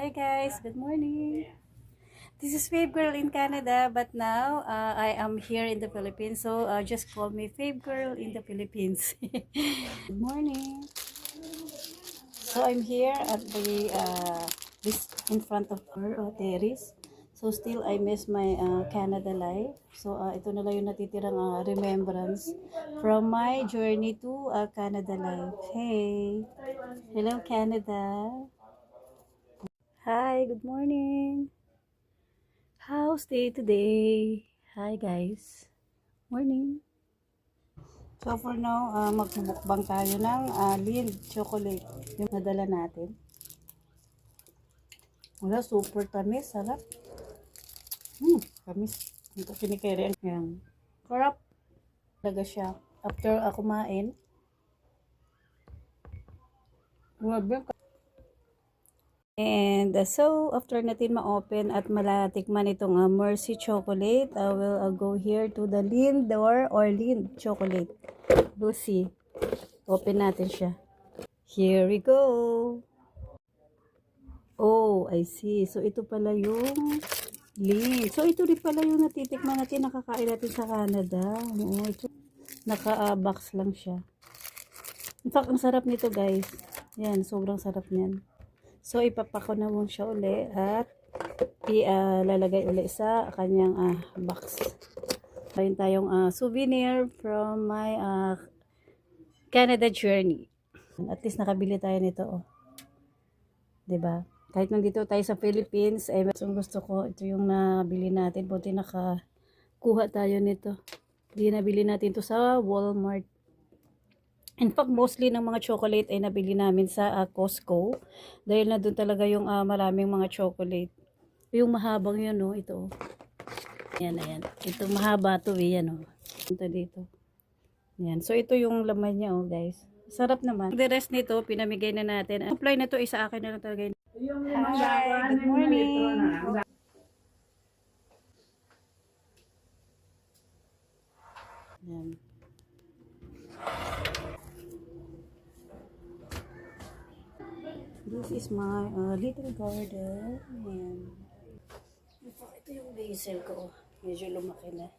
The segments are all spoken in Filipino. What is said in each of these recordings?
Hi guys, good morning. This is Fave Girl in Canada, but now I am here in the Philippines, so just call me Fave Girl in the Philippines. Good morning. So I'm here at the this in front of her terrace. So still I miss my Canada life. So ito na lang yung natitirang remembrance from my journey to Canada life. Hey, hello Canada. Hi, good morning. How's day today? Hi guys. Morning. So for now, magbubukbang tayo ng Lind chocolate. Yung nadala natin. Wala, super tamis. Sarap. Tamis. Ito kinikere. Yan. Sarap. Talaga siya. After kumain. And so, after natin ma-open at malatikman itong Mercy chocolate, I will go here to the Lind or Lind chocolate. Lucy. Open natin siya. Here we go. Oh, I see. So, ito pala yung Lind. So, ito rin pala yung natitikman natin, nakakain natin sa Canada. Oo, ito. Naka-box lang siya. In fact, ang sarap nito guys. Yan, sobrang sarap niyan. So, ipapako na mo siya uli at ilalagay uli sa kanyang box. Mayroon tayong souvenir from my Canada journey. At least nakabili tayo nito. Oh. 'Di ba? Kahit nandito tayo sa Philippines, ay gusto ko ito yung nabili natin. Buti nakakuha tayo nito. Hindi nabili natin to sa Walmart. In fact, mostly ng mga chocolate ay nabili namin sa Costco. Dahil na doon talaga yung maraming mga chocolate. Yung mahabang yun, no? Ito. Yan, ayan. Ito mahaba to eh, yan, oh. Ito dito. Yan. So, ito yung laman niya, oh, guys. Sarap naman. The rest nito, pinamigay na natin. Ang supply na to, isa akin na lang talaga. Hi, good morning. Yan. This is my little garden. Ayan. Ito yung basil ko. Medyo lumaki na.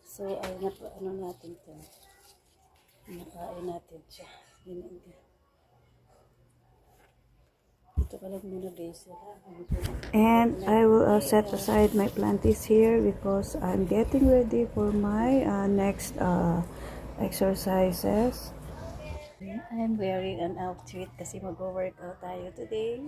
So, ay ano natin to. Nakain natin siya. Ito ka lang muna basil. And I will set aside my planties here because I'm getting ready for my next exercises. I'm wearing an outfit kasi mag-workout tayo today.